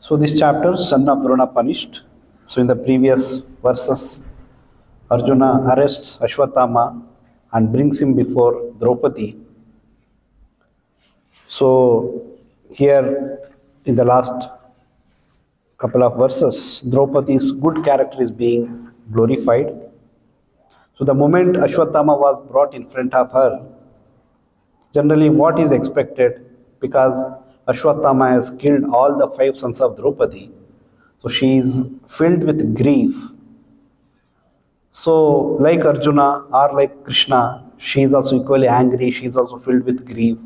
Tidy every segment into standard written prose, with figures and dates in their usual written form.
So this chapter, son of Drona punished. So in the previous verses, Arjuna arrests Ashwatthama and brings him before Draupadi. So here in the last couple of verses, Draupadi's good character is being glorified. So the moment Ashwatthama was brought in front of her, generally what is expected, because Ashwatthama has killed all the 5 sons of Draupadi, so she is filled with grief. So like Arjuna or like Krishna, she is also equally angry, she is also filled with grief.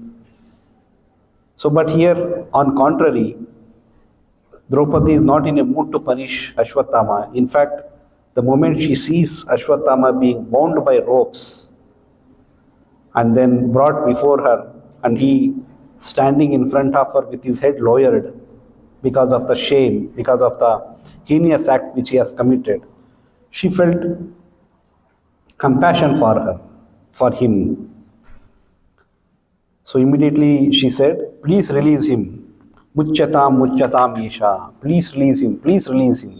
So but here on contrary, Draupadi is not in a mood to punish Ashwatthama. In fact, the moment she sees Ashwatthama being bound by ropes and then brought before her, and he standing in front of her with his head lowered because of the shame, because of the heinous act which he has committed, she felt compassion for her, for him. So immediately she said, "Please release him. Muchyatam yesha. Please release him. Please release him."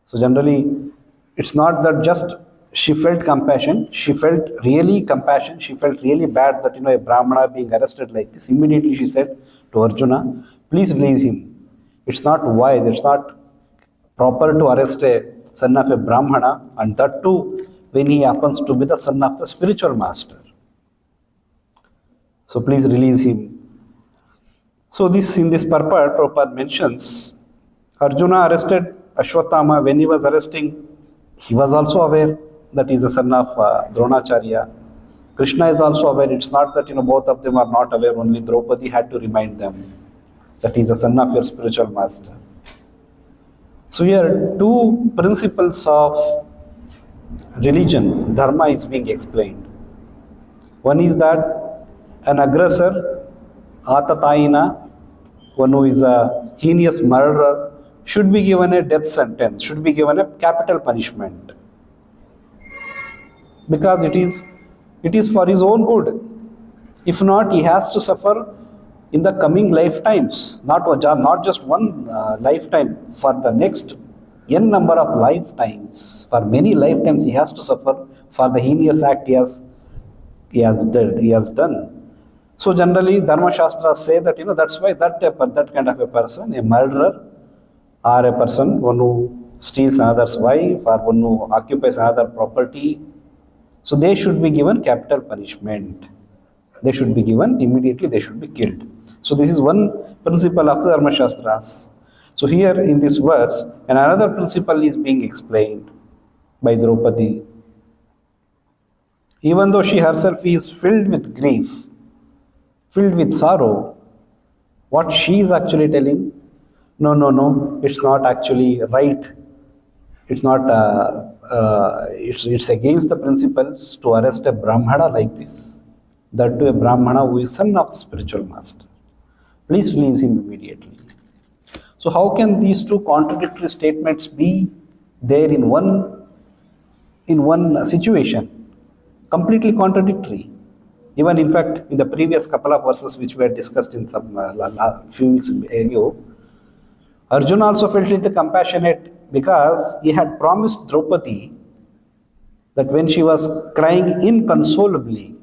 So generally, it's not that just she felt compassion, she felt really compassion, she felt really bad that a Brahmana being arrested like this. Immediately she said to Arjuna, "Please release him. It's not wise, it's not proper to arrest a son of a Brahmana, and that too when he happens to be the son of the spiritual master. So please release him." So this in this purport, Prabhupada mentions Arjuna arrested Ashwatthama. When he was arresting, he was also aware that he is a son of Dronacharya. Krishna is also aware. It's not that both of them are not aware. Only Draupadi had to remind them that he is a son of your spiritual master. So here 2 principles of religion, dharma, is being explained. One is that an aggressor, atatayina, one who is a heinous murderer, should be given a death sentence, should be given a capital punishment, because it is for his own good. If not, he has to suffer in the coming lifetimes, not just one lifetime, for the next n number of lifetimes, for many lifetimes he has to suffer for the heinous act he has done. So generally Dharma Shastras say that that's why that kind of a person, a murderer, or a person, one who steals another's wife, or one who occupies another property, so they should be given capital punishment. They should be given immediately, they should be killed. So this is one principle of the Dharma Shastras. So here in this verse, another principle is being explained by Draupadi. Even though she herself is filled with grief, filled with sorrow, what she is actually telling, no, it's not actually right. It's not, it's against the principles to arrest a Brahmana like this. That to a Brahmana who is son of the spiritual master. Please release him immediately. So how can these 2 contradictory statements be there in one situation? Completely contradictory. Even in fact, in the previous couple of verses which we had discussed in some few weeks ago, Arjuna also felt little compassionate because he had promised Draupadi that when she was crying inconsolably,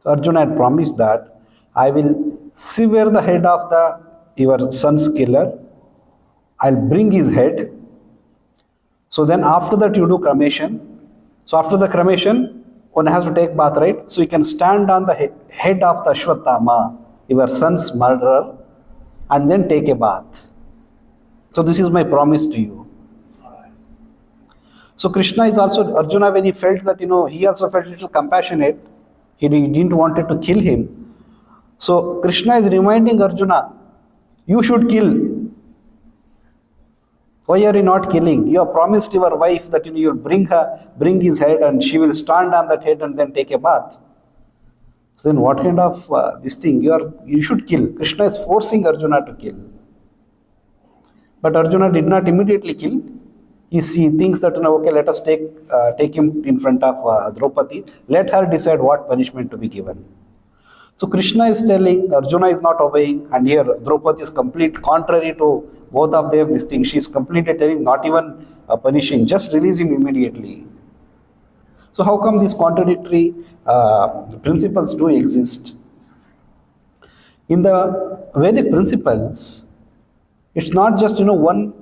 Arjuna had promised that I will sever the head of your son's killer, I'll bring his head. So then after that you do cremation. So after the cremation, one has to take bath, right? So you can stand on the head of the Ashwatthama, your son's murderer, and then take a bath. So this is my promise to you. So Krishna is also, Arjuna, when he felt that, he also felt a little compassionate, he didn't wanted to kill him. So Krishna is reminding Arjuna, you should kill. Why are you not killing? You have promised your wife that you'll bring his head and she will stand on that head and then take a bath. So then what kind of this thing? You should kill. Krishna is forcing Arjuna to kill. But Arjuna did not immediately kill. He thinks that, okay, let us take him in front of Draupadi. Let her decide what punishment to be given. So Krishna is telling, Arjuna is not obeying, and here Draupadi is complete contrary to both of them. This thing, she is completely telling, not even punishing, just release him immediately. So how come these contradictory principles do exist? In the Vedic principles, it's not just one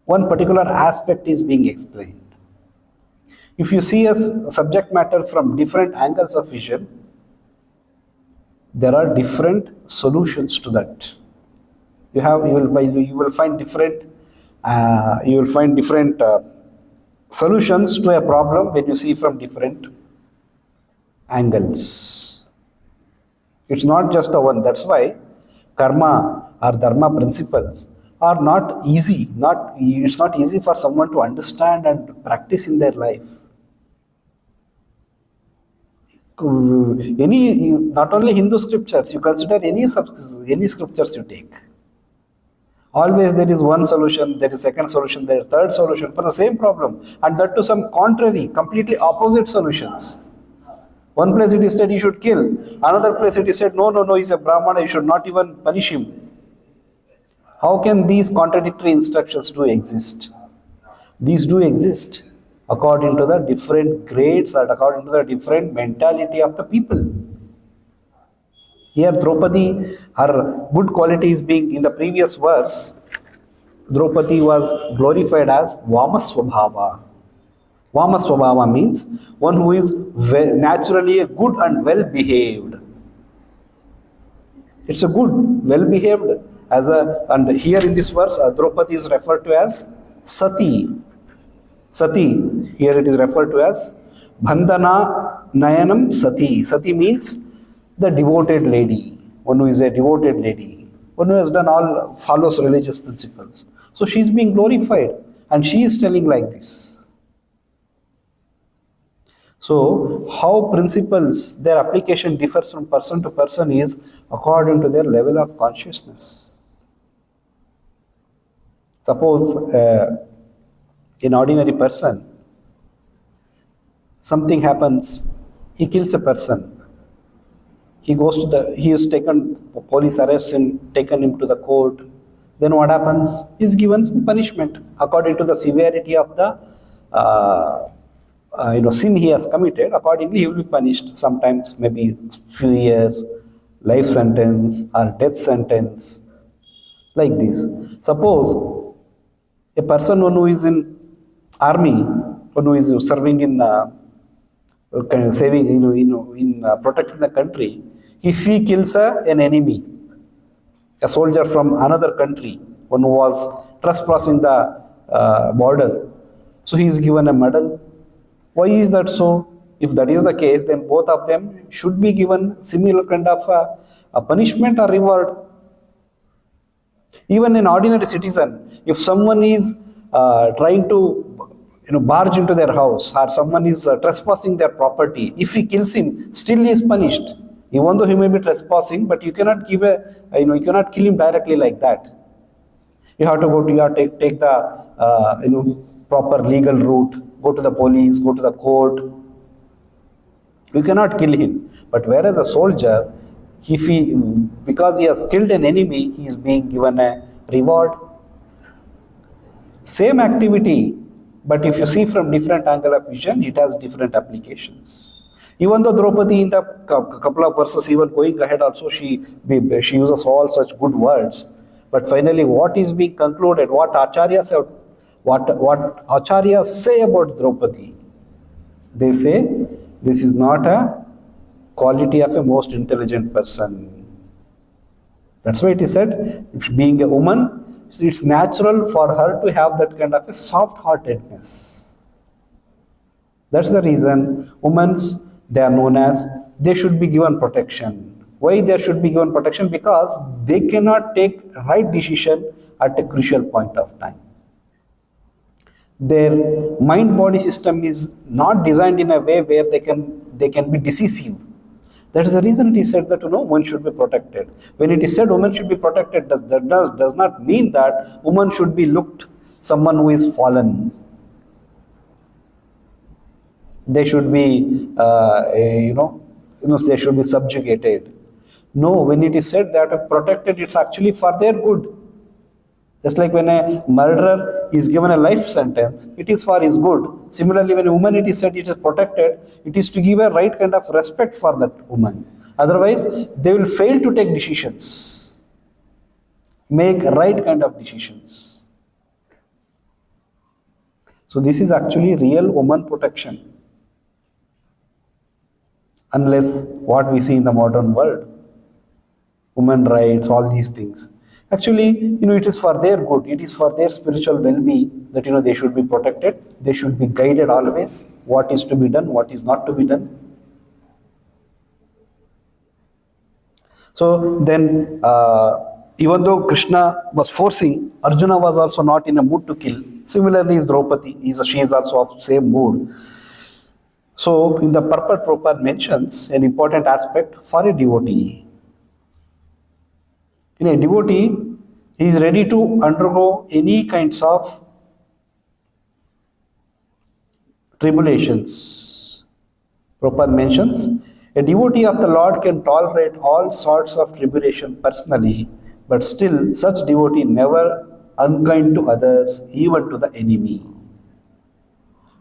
particular aspect is being explained. If you see a subject matter from different angles of vision, there are different solutions to that. You will find different solutions to a problem when you see from different angles. It's not just the one. That's why karma or dharma principles are not easy. It's not easy for someone to understand and practice in their life. Not only Hindu scriptures, you consider any scriptures you take. Always there is one solution, there is second solution, there is third solution for the same problem, and that to some contrary, completely opposite solutions. One place it is said you should kill, another place it is said no, he's a Brahmana, you should not even punish him. How can these contradictory instructions do exist? These do exist according to the different grades and according to the different mentality of the people. Here Draupadi, her good qualities being in the previous verse, Draupadi was glorified as Vamaswabhava. Vamaswabhava means one who is naturally a good and well behaved. It's a good, well behaved and here in this verse Draupadi is referred to as Sati. Sati, here it is referred to as Bandhana Nayanam Sati. Sati means the devoted lady, one who is a devoted lady, one who has follows religious principles. So she is being glorified and she is telling like this. So how principles, their application differs from person to person is according to their level of consciousness. Suppose an ordinary person, something happens, he kills a person. He is taken, police arrests him, taken him to the court. Then what happens? He is given some punishment according to the severity of the sin he has committed. Accordingly, he will be punished. Sometimes maybe few years, life sentence or death sentence, like this. Suppose a person who is in army, who is serving in protecting the country, if he kills an enemy, a soldier from another country, one who was trespassing the border, so he is given a medal. Why is that so? If that is the case, then both of them should be given similar kind of a punishment or reward. Even an ordinary citizen, if someone is trying to barge into their house, or someone is trespassing their property, if he kills him, still he is punished. Even though he may be trespassing, but you cannot you cannot kill him directly like that. You have to take the proper legal route, go to the police, go to the court. You cannot kill him. But whereas a soldier, because he has killed an enemy, he is being given a reward. Same activity, but if you see from different angle of vision, it has different applications. Even though Draupadi in the couple of verses, even going ahead also, she uses all such good words. But finally, what is being concluded, what acharyas say about Draupadi? They say, this is not a quality of a most intelligent person. That's why it is said, being a woman, it's natural for her to have that kind of a soft-heartedness. That's the reason women, they are known as, they should be given protection. Why they should be given protection? Because they cannot take right decision at a crucial point of time. Their mind-body system is not designed in a way where they can be decisive. That is the reason it is said that one should be protected. When it is said woman should be protected, that does not mean that woman should be looked someone who is fallen. They should be they should be subjugated. No, when it is said that protected, it's actually for their good. Just like when a murderer is given a life sentence, it is for his good. Similarly, when a woman it is said it is protected, it is to give a right kind of respect for that woman. Otherwise, they will fail to take decisions, make right kind of decisions. So this is actually real woman protection. Unless what we see in the modern world, women rights, all these things. Actually, it is for their good. It is for their spiritual well-being that, they should be protected. They should be guided always. What is to be done, what is not to be done. So then, even though Krishna was forcing, Arjuna was also not in a mood to kill. Similarly, is Draupadi. She is also of same mood. So, in the purport, Prabhupada mentions an important aspect for a devotee. In a devotee, he is ready to undergo any kinds of tribulations. Prabhupada mentions, a devotee of the Lord can tolerate all sorts of tribulation personally, but still such devotee never unkind to others, even to the enemy.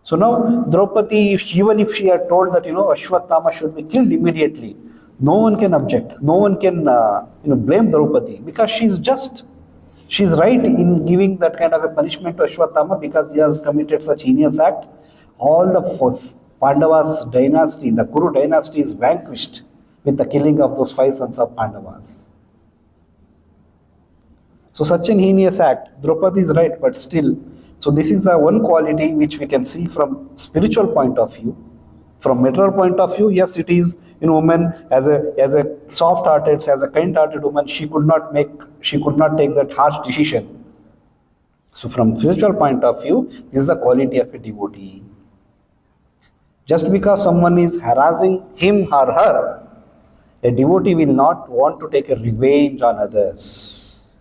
So now Draupadi, even if she had told that Ashwatthama should be killed immediately, no one can object, no one can blame Draupadi, because she's just. She's right in giving that kind of a punishment to Ashwatthama because he has committed such heinous act. All the Pandavas dynasty, the Kuru dynasty is vanquished with the killing of those 5 sons of Pandavas. So such an heinous act, Draupadi is right, but still. So this is the one quality which we can see from spiritual point of view. From material point of view, yes, it is woman as a soft-hearted, as a kind-hearted woman, she could not take that harsh decision. So from spiritual point of view, this is the quality of a devotee. Just because someone is harassing him or her, a devotee will not want to take a revenge on others.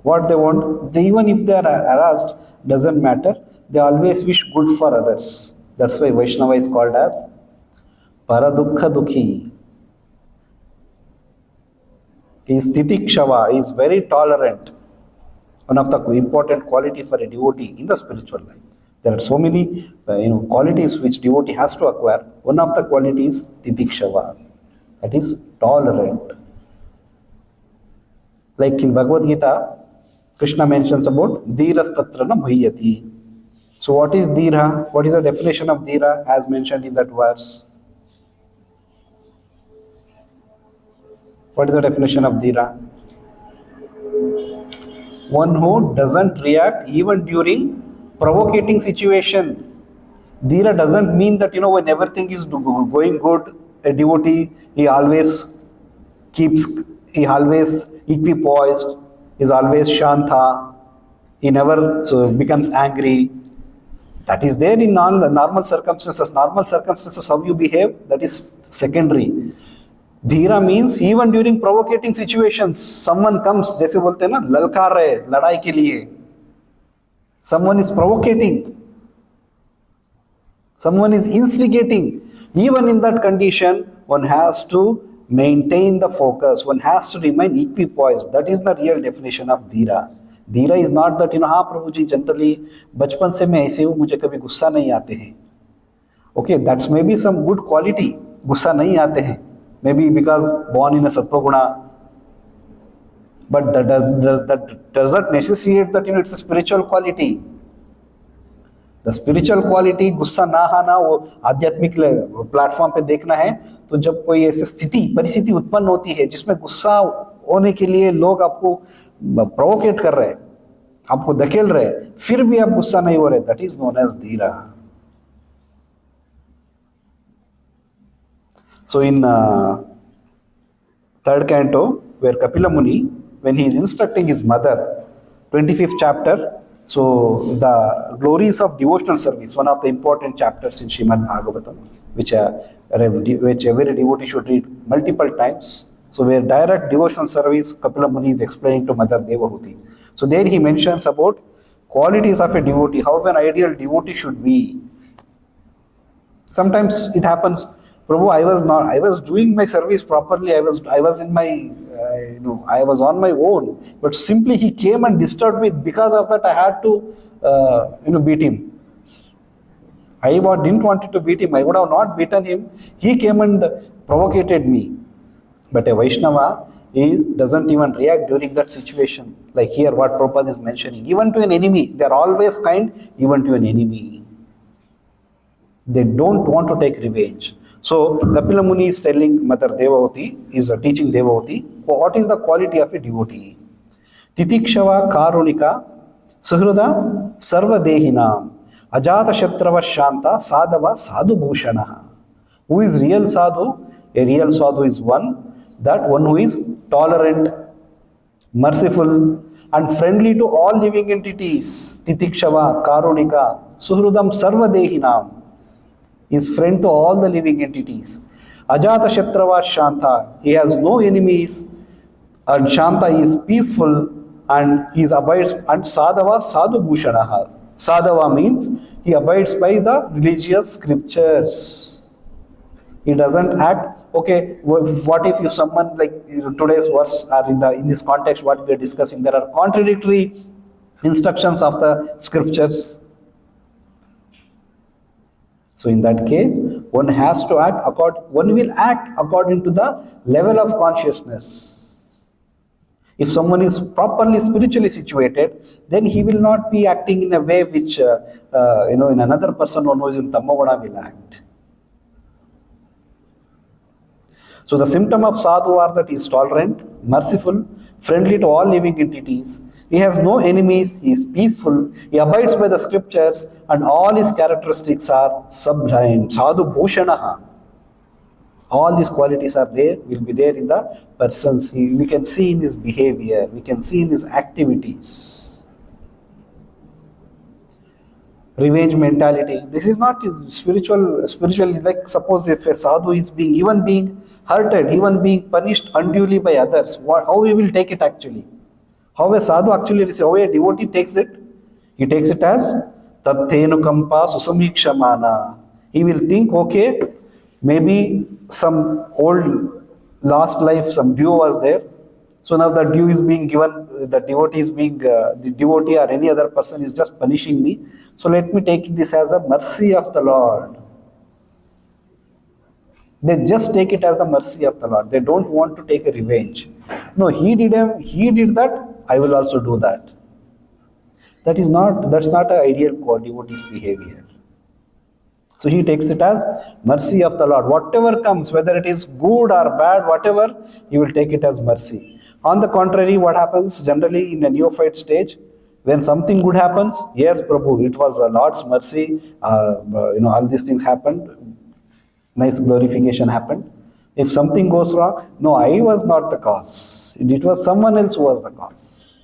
What they want, even if they are harassed, doesn't matter. They always wish good for others. That's why Vaishnava is called as Paradukha Dukhi. He is Titikshava, he is very tolerant. One of the important quality for a devotee in the spiritual life. There are so many qualities which devotee has to acquire. One of the qualities is Titikshava, that is tolerant. Like in Bhagavad Gita, Krishna mentions about Dhiras Tatra na Bhayyati. So what is Dhira? What is the definition of Dhira as mentioned in that verse? What is the definition of Dhira? One who doesn't react even during provocating situation. Dhira doesn't mean that when everything is going good, a devotee, he always equipoised, is always shanta, he never becomes angry. That is there in normal circumstances. Normal circumstances, how you behave, that is secondary. Dhira means even during provocating situations, someone comes, जैसे बोलते हैं ना, ललकार रहे लड़ाई के लिए. Someone is provocating. Someone is instigating. Even in that condition, one has to maintain the focus. One has to remain equipoised. That is the real definition of Dhira. Dhira is not that हाँ प्रभु जी generally बचपन से मैं ऐसे हूँ, मुझे कभी गुस्सा नहीं आते हैं. Okay, that's may be some good quality. गुस्सा नहीं आते हैं, may be because born in a सत्वगुणा, but does not necessitate that it's a spiritual quality. The spiritual quality गुस्सा ना आना, वो आध्यात्मिक प्लेटफॉर्म पे देखना है तो जब कोई ऐसी परिस्थिति उत्पन्न होती है जिसमें गुस्सा होने के लिए लोग आपको प्रोवोकेट कर रहे हैं, आपको धकेल रहे हैं, फिर भी आप गुस्सा नहीं हो रहे, that is known as Dhira. So in third canto, where Kapila Muni, when he is instructing his mother, 25th chapter, so the glories of devotional service, one of the important chapters in Srimad Bhagavatam, which every devotee should read multiple times. So where direct devotional service, Kapila Muni is explaining to Mother Devahuti. So there he mentions about qualities of a devotee, how an ideal devotee should be. Sometimes it happens, Prabhu, I was not. I was doing my service properly. I was in my. I was on my own. But simply he came and disturbed me. Because of that, I had to, beat him. Didn't want to beat him. I would have not beaten him. He came and provocated me. But a Vaishnava, he doesn't even react during that situation. Like here, what Prabhupada is mentioning. Even to an enemy, they are always kind. Even to an enemy, they don't want to take revenge. So Kapila Muni is telling Mother Devavati, is teaching Devavati, what is the quality of a devotee? Titikshava karunika suhruda sarva dehinam ajata shatrava shanta sadhava sadhu bhushanaha. Who is real sadhu? A real sadhu is one who is tolerant, merciful and friendly to all living entities. Titikshava karunika suhrudam sarva dehinam, is friend to all the living entities. Ajata Shatrava Shanta, he has no enemies, and Shanta is peaceful and he abides, and Sadhava Sadhu Bhushanaha. Sadhava means he abides by the religious scriptures. He doesn't act, okay, what if someone, like today's verse are in this context what we are discussing, there are contradictory instructions of the scriptures. So in that case, one has to one will act according to the level of consciousness. If someone is properly spiritually situated, then he will not be acting in a way which, in another person who is in Tammaguna will act. So the symptom of sadhu are that he is tolerant, merciful, friendly to all living entities. He has no enemies, he is peaceful, he abides by the scriptures, and all his characteristics are sublime. Sadhu Bhushanaha. All these qualities are there, will be there in the persons. We can see in his behavior, we can see in his activities. Revenge mentality. This is not spiritual, like suppose if a sadhu is being hurted, even being punished unduly by others, how we will take it actually? How a sadhu actually receives, how a devotee takes it? He takes it as Tatthanukampa Susamikshamana. He will think, okay, maybe some old last life, some due was there. So now the due is being given, the devotee or any other person is just punishing me. So let me take this as a mercy of the Lord. They just take it as the mercy of the Lord. They don't want to take a revenge. No, he did that, I will also do that. That's not an ideal devotee's behavior. So he takes it as mercy of the Lord. Whatever comes, whether it is good or bad, whatever, he will take it as mercy. On the contrary, what happens generally in the neophyte stage, when something good happens, yes, Prabhu, it was the Lord's mercy, all these things happened, nice glorification happened. If something goes wrong, no, I was not the cause. It was someone else who was the cause.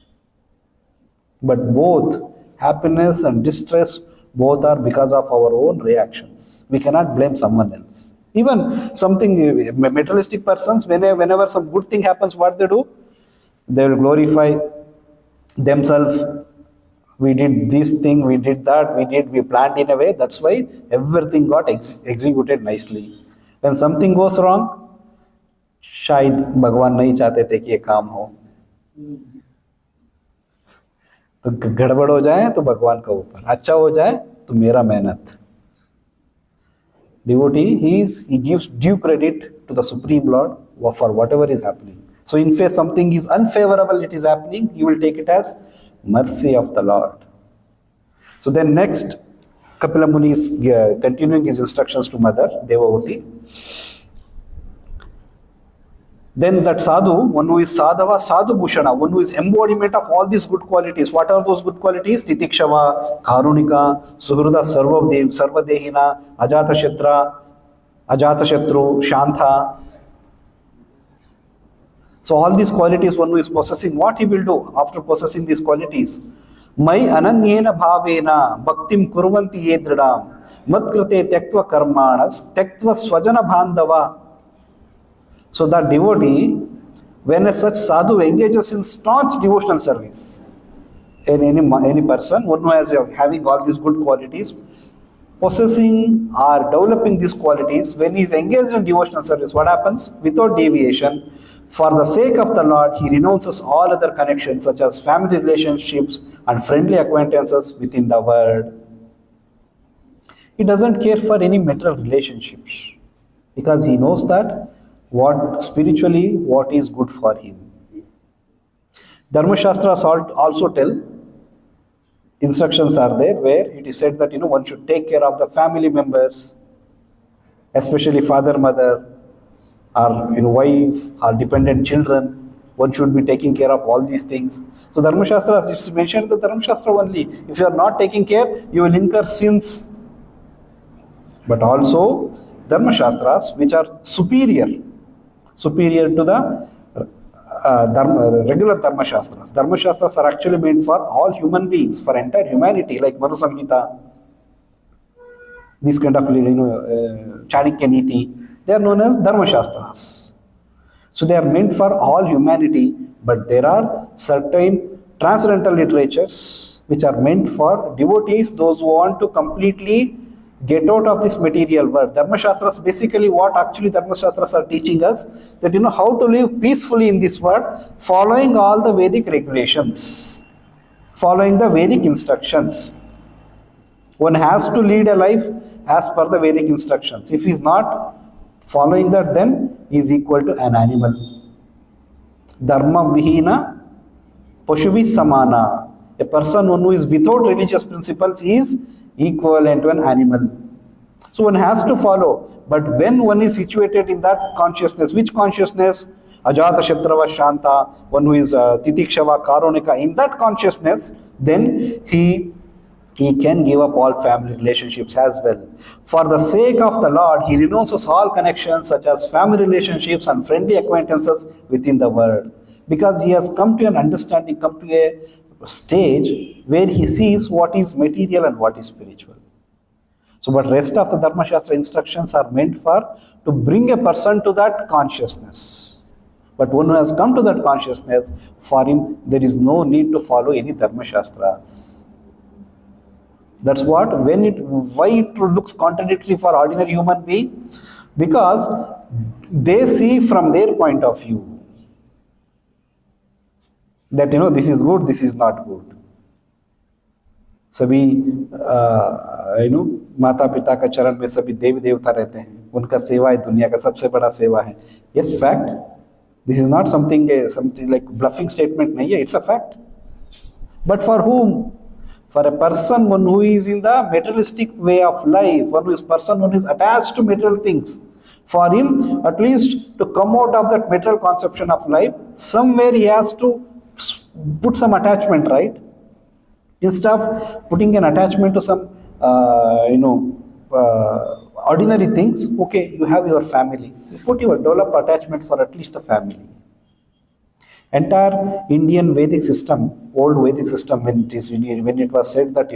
But both happiness and distress, both are because of our own reactions. We cannot blame someone else. Even something, materialistic persons, whenever some good thing happens, what they do? They will glorify themselves. We did this thing, we did that, we planned in a way, that's why everything got executed nicely. When something goes wrong, शायद भगवान नहीं चाहते थे कि ये काम हो, तो गड़बड़ हो जाए तो भगवान का ऊपर, अच्छा हो जाए तो मेरा मेहनत. Devotee, he gives due credit to the Supreme Lord for whatever is happening. So in case something is unfavorable, it is happening, you will take it as mercy of the Lord. So then next, Kapila Muni is continuing his instructions to Mother Devavati. Then that sadhu, one who is sadhava, sadhu bhushana, one who is embodiment of all these good qualities. What are those good qualities? Titikshava, karunika, suhruda sarvadehina, ajata shatru, shanta. So all these qualities, one who is possessing, what he will do after possessing these qualities? Mai ananyena bhavena bhaktim kurvanti ye dridam matkrate tektva karmanas tektva swajana bandhava. So the devotee, when such sadhu engages in staunch devotional service, in any person, one who has having all these good qualities, possessing or developing these qualities, when he is engaged in devotional service, what happens? Without deviation, for the sake of the Lord, he renounces all other connections such as family relationships and friendly acquaintances within the world. He doesn't care for any material relationships because he knows that what spiritually what is good for him. Dharma Shastras also tell, instructions are there where it is said that one should take care of the family members, especially father, mother, or wife, or dependent children. One should be taking care of all these things. So Dharma Shastras, it's mentioned in the Dharma Shastra only. If you are not taking care, you will incur sins. But also Dharma Shastras which are superior to the regular Dharma Shastras. Dharma Shastras are actually meant for all human beings, for entire humanity, like Manu Samhita, this kind of Chanakya Niti. They are known as Dharma Shastras. So they are meant for all humanity, but there are certain transcendental literatures which are meant for devotees, those who want to completely get out of this material world. Dharma Shastras, basically what actually Dharma Shastras are teaching us, that how to live peacefully in this world, following all the Vedic regulations, following the Vedic instructions. One has to lead a life as per the Vedic instructions. If he is not following that, then he is equal to an animal. Dharma vihina pashuvi samana. A person who is without religious principles is equivalent to an animal. So one has to follow. But when one is situated in that consciousness, which consciousness? Ajata Shatrava Shanta, one who is Titikshava Karonika, in that consciousness, then he can give up all family relationships as well. For the sake of the Lord, he renounces all connections such as family relationships and friendly acquaintances within the world. Because he has come to an understanding, come to a stage where he sees what is material and what is spiritual. So, but rest of the Dharma Shastra instructions are meant to bring a person to that consciousness. But one who has come to that consciousness, for him there is no need to follow any Dharma Shastras. That's what, why it looks contradictory for ordinary human being? Because they see from their point of view that this is good, this is not good. सभी माता पिता का चरण में सभी देवी देवता रहते हैं, उनका सेवा है दुनिया का सबसे बड़ा सेवा है. Yes, fact. This is not something like bluffing statement नहीं है, it's a fact. But for whom? For a person one who is in the materialistic way of life, one who is attached to material things. For him, at least to come out of that material conception of life, somewhere he has to put some attachment, right? Instead of putting an attachment to some, ordinary things, okay, you have your family. You develop attachment for at least a family. Entire Indian Vedic system, old Vedic system, when it was said that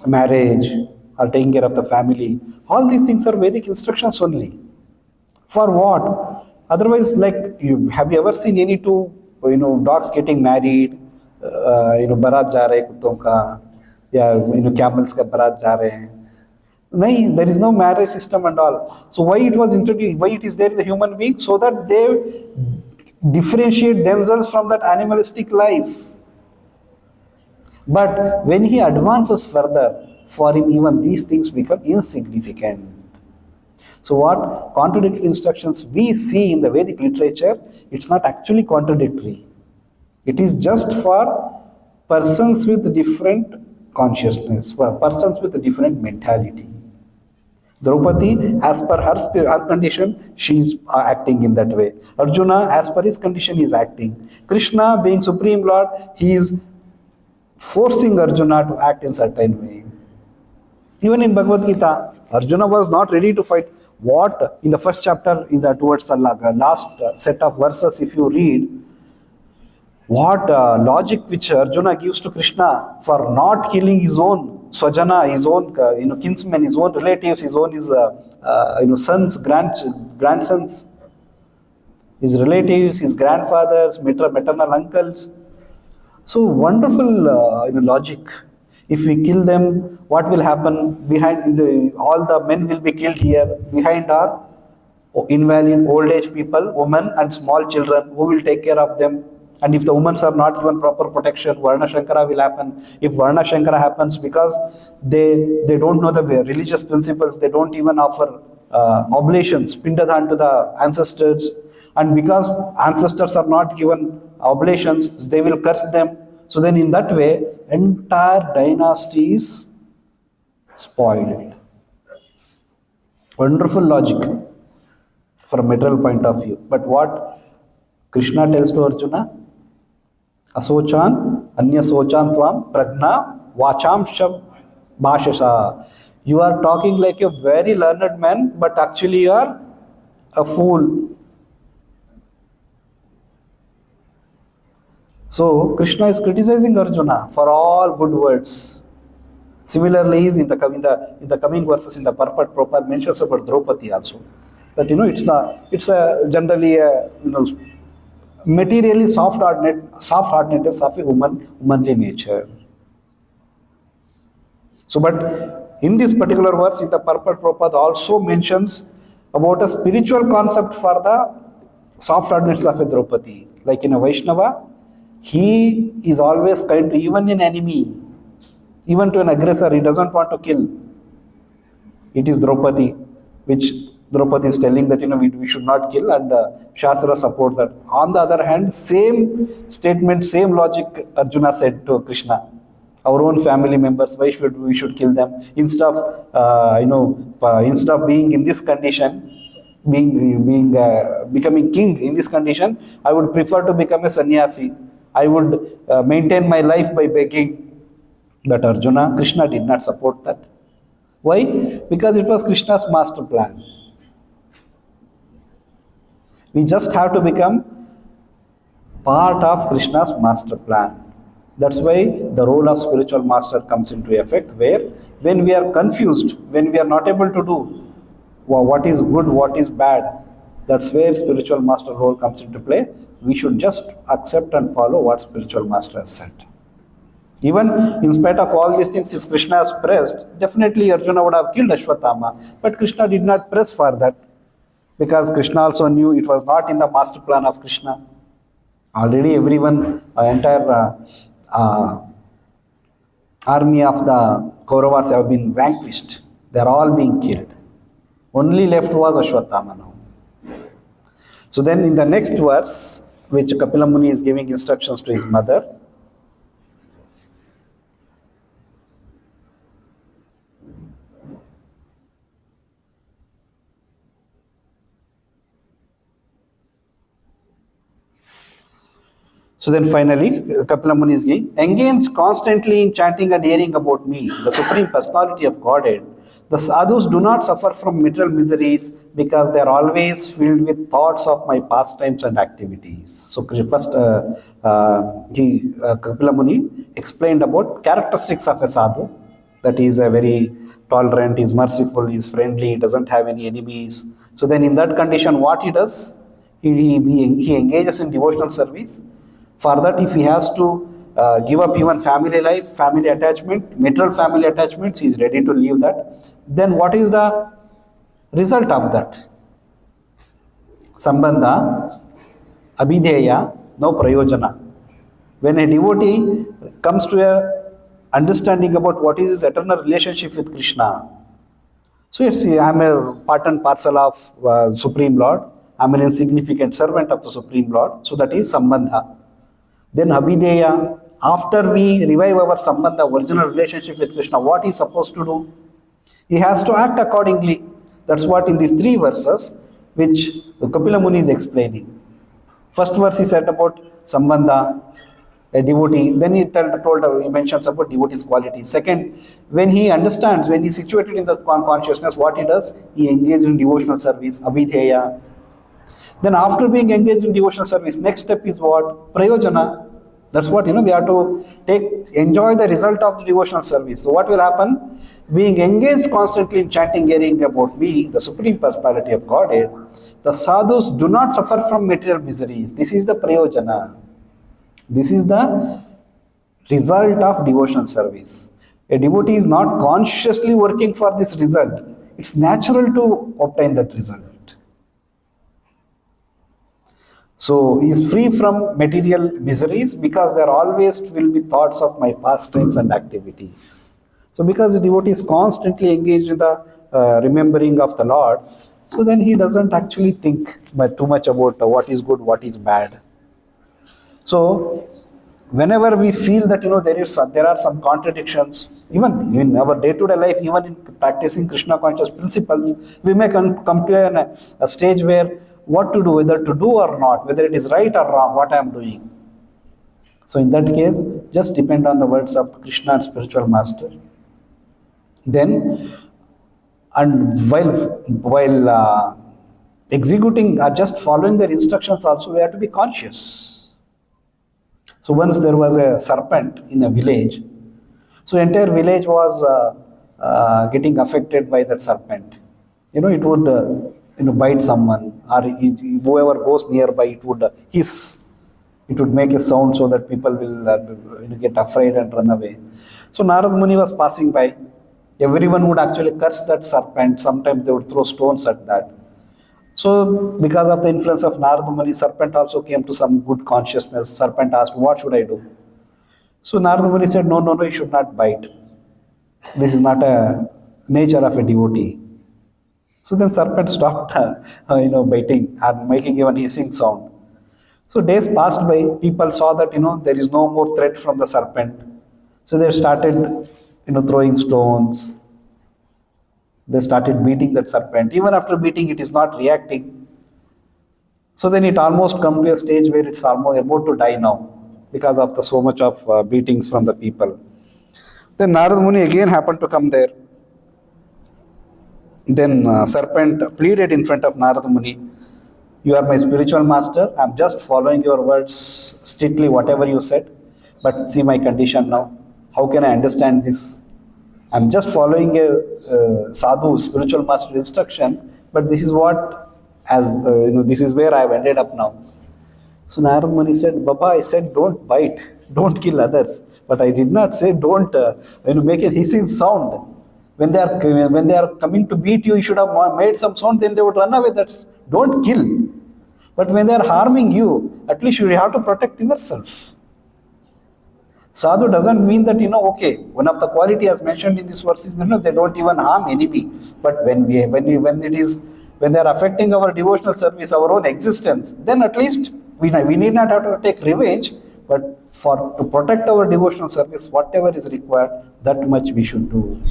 marriage or taking care of the family, all these things are Vedic instructions only. For what? Otherwise, have you ever seen any two dogs getting married? बारात जा रहे कुत्तों का, या camels का बारात जा रहे हैं. No, there is no marriage system and all. So why it was introduced, why it is there in the human being? So that they differentiate themselves from that animalistic life. But when he advances further, for him even these things become insignificant. So what contradictory instructions we see in the Vedic literature, it's not actually contradictory. It is just for persons with different consciousness, for persons with a different mentality. Draupadi, as per her condition, she is acting in that way. Arjuna, as per his condition, is acting. Krishna, being Supreme Lord, he is forcing Arjuna to act in certain way. Even in Bhagavad Gita, Arjuna was not ready to fight. What in the first chapter, towards the last set of verses, if you read, what logic which Arjuna gives to Krishna for not killing his own swajana, his own kinsmen, his own relatives, his sons, grandsons, his relatives, his grandfathers, maternal uncles. So wonderful logic. If we kill them, what will happen? All the men will be killed here. Behind are invalid old age people, women and small children. Who will take care of them? And if the women are not given proper protection, Varna Shankara will happen. If Varna Shankara happens, because they don't know the religious principles, they don't even offer oblations, pindadhan to the ancestors. And because ancestors are not given oblations, they will curse them. So then in that way, entire dynasty is spoiled. Wonderful logic from a material point of view. But what Krishna tells to Arjuna? Asochan, anya sochan tvam, pragna, vacham shab bhashasa. You are talking like a very learned man, but actually you are a fool. So Krishna is criticizing Arjuna for all good words. Similarly, he is in the coming verses in the purport Prabhupada mentions about Draupadi also. That it's a generally a materially soft-heartedness of a womanly nature. So, but in this particular verse, in the purport Prabhupada also mentions about a spiritual concept for the soft-heartedness of a Draupadi. Like in a Vaishnava, he is always kind to even an enemy, even to an aggressor. He doesn't want to kill. It is Draupadi, which Draupadi is telling that we should not kill, and Shastra support that. On the other hand, same statement, same logic Arjuna said to Krishna. Our own family members, why should we should kill them? Instead of being in this condition, becoming king in this condition, I would prefer to become a sannyasi. I would maintain my life by begging. But Krishna did not support that. Why? Because it was Krishna's master plan. We just have to become part of Krishna's master plan. That's why the role of spiritual master comes into effect, where when we are confused, when we are not able to do what is good, what is bad, that's where spiritual master role comes into play. We should just accept and follow what spiritual master has said. Even in spite of all these things, if Krishna has pressed, definitely Arjuna would have killed Ashwatthama. But Krishna did not press for that, because Krishna also knew it was not in the master plan of Krishna. Already everyone, entire army of the Kauravas have been vanquished. They are all being killed. Only left was Ashwatthama now. So then in the next verse, which Kapila Muni is giving instructions to his mother, so then finally, Kapila Muni is giving, engage constantly in chanting and hearing about me, the Supreme Personality of Godhead. The sadhus do not suffer from material miseries because they are always filled with thoughts of my pastimes and activities. So first, Kapila Muni explained about characteristics of a sadhu, that he is a very tolerant, he is merciful, he is friendly, he doesn't have any enemies. So then in that condition, what he does, he engages in devotional service. For that, if he has to give up even family life, family attachment, material family attachments, he is ready to leave that. Then what is the result of that? Sambandha, abhideya, no prayojana. When a devotee comes to a understanding about what is his eternal relationship with Krishna, so yes, I am a part and parcel of Supreme Lord, I am an insignificant servant of the Supreme Lord, so that is Sambandha. Then Abhideya, after we revive our Sambandha, original relationship with Krishna, what he is supposed to do? He has to act accordingly. That's what in these three verses, which Kapila Muni is explaining. First verse he said about Sambandha, a devotee. Then he mentions about devotee's quality. Second, when he understands, when he is situated in the consciousness, what he does? He engages in devotional service, Abhideya. Then after being engaged in devotional service, next step is what? Prayojana. That's what, we have to enjoy the result of the devotional service. So what will happen? Being engaged constantly in chanting, hearing about me, the Supreme Personality of Godhead, the sadhus do not suffer from material miseries. This is the prayojana. This is the result of devotional service. A devotee is not consciously working for this result. It's natural to obtain that result. So he is free from material miseries because there always will be thoughts of my pastimes and activities. So because the devotee is constantly engaged in the remembering of the Lord, so then he doesn't actually think too much about what is good, what is bad. So whenever we feel that there are some contradictions, even in our day-to-day life, even in practicing Krishna conscious principles, we may come to a stage where what to do, whether to do or not, whether it is right or wrong, what I am doing. So in that case, just depend on the words of Krishna and spiritual master. Then, and while executing or just following their instructions also, we have to be conscious. So once there was a serpent in a village, so entire village was getting affected by that serpent. It would bite someone, or whoever goes nearby, it would hiss. It would make a sound so that people will get afraid and run away. So Narad Muni was passing by. Everyone would actually curse that serpent. Sometimes they would throw stones at that. So because of the influence of Narad Muni, serpent also came to some good consciousness. Serpent asked, what should I do? So Narad Muni said, no, you should not bite. This is not a nature of a devotee. So then serpent stopped biting and making even hissing sound. So days passed by, people saw that there is no more threat from the serpent. So they started throwing stones. They started beating that serpent. Even after beating, it is not reacting. So then it almost come to a stage where it's almost about to die now because of so much of beatings from the people. Then Narad Muni again happened to come there. Then serpent pleaded in front of Narad Muni, you are my spiritual master, I am just following your words strictly whatever you said, but see my condition now. How can I understand this? I am just following a sadhu, spiritual master instruction, but this is what, this is where I have ended up now. So Narad Muni said, Baba, I said don't bite, don't kill others, but I did not say don't make a hissing sound. When they are coming to beat you, you should have made some sound, then they would run away. That's don't kill. But when they are harming you, at least you have to protect yourself. Sadhu doesn't mean that, one of the quality as mentioned in this verse is, they don't even harm enemy. But when they are affecting our devotional service, our own existence, then at least we need not have to take revenge, but to protect our devotional service, whatever is required, that much we should do.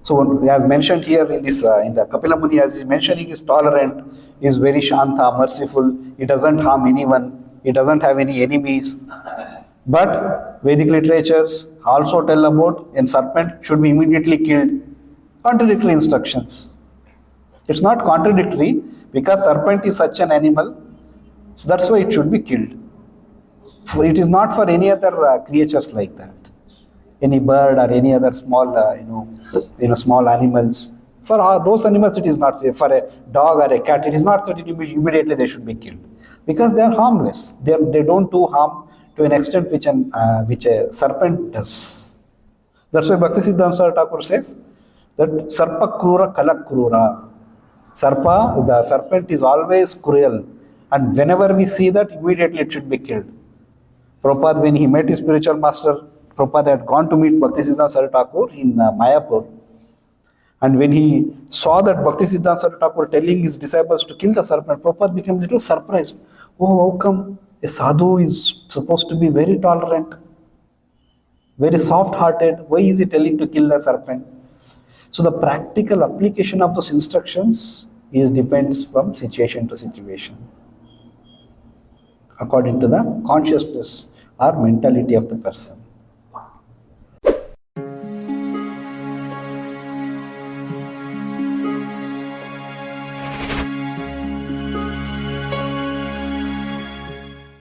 So as mentioned here in this, in the Kapila Muni, as he is mentioning, is tolerant, is very shanta, merciful, he doesn't harm anyone, he doesn't have any enemies. But Vedic literatures also tell about a serpent should be immediately killed. Contradictory instructions. It's not contradictory because serpent is such an animal, so that's why it should be killed. For it is not for any other creatures like that. Any bird or any other small, small animals. For those animals, it is not safe. For a dog or a cat, it is not that immediately they should be killed because they are harmless. They don't do harm to an extent which a serpent does. That's why Bhaktisiddhanta Saraswati Thakur says that Sarpa Krura Kalak Krura. The serpent is always cruel, and whenever we see that, immediately it should be killed. Prabhupada, when he met his spiritual master, Prabhupada had gone to meet Bhaktisiddhanta Saraswati Thakur in Mayapur. And when he saw that Bhaktisiddhanta Saraswati Thakur telling his disciples to kill the serpent, Prabhupada became a little surprised. Oh, how come a sadhu is supposed to be very tolerant, very soft-hearted? Why is he telling to kill the serpent? So the practical application of those instructions depends from situation to situation, according to the consciousness or mentality of the person.